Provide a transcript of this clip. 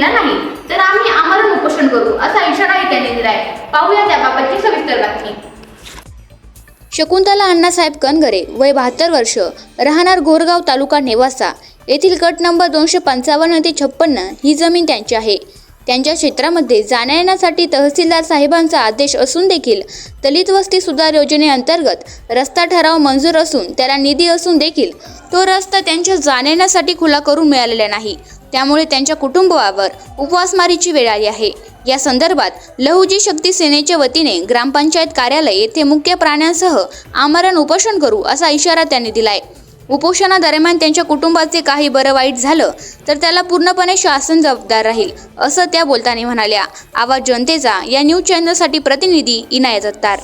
दिला नाही तर आम्ही आमरण उपोषण करू असा इशाराही त्यांनी दिलाय। पाहूया त्याबाबतची सविस्तर बातमी। शकुंतला अण्णासाहेब कनगरे, वय 72 वर्ष, राहणार गोरगाव, तालुका नेवासा येथील गट नंबर 255 ते 56 ही जमीन त्यांची आहे। त्यांच्या क्षेत्रामध्ये जाण्या-येण्यासाठी तहसीलदार साहेबांचा आदेश असून देखील दलित वस्ती सुधार योजनेअंतर्गत रस्ता ठराव मंजूर असून त्याला निधी असून देखील तो रस्ता त्यांच्या जाण्या-येण्यासाठी खुला करून मिळालेला नाही। त्यामुळे त्यांच्या कुटुंबावर उपवासमारीची वेळ आली आहे। या संदर्भात लहुजी शक्ती सेनेच्या वतीने ग्रामपंचायत कार्यालय येथे मुख्य प्राण्यांसह आमरण उपोषण करू असा इशारा त्यांनी दिलाय। उपोषणादरम्यान त्यांच्या कुटुंबाचे काही बरं वाईट झालं तर त्याला पूर्णपणे शासन जबाबदार राहील असं त्या बोलताना म्हणाल्या। आवाज जनतेचा या न्यूज चॅनलसाठी प्रतिनिधी इनायत अत्तार।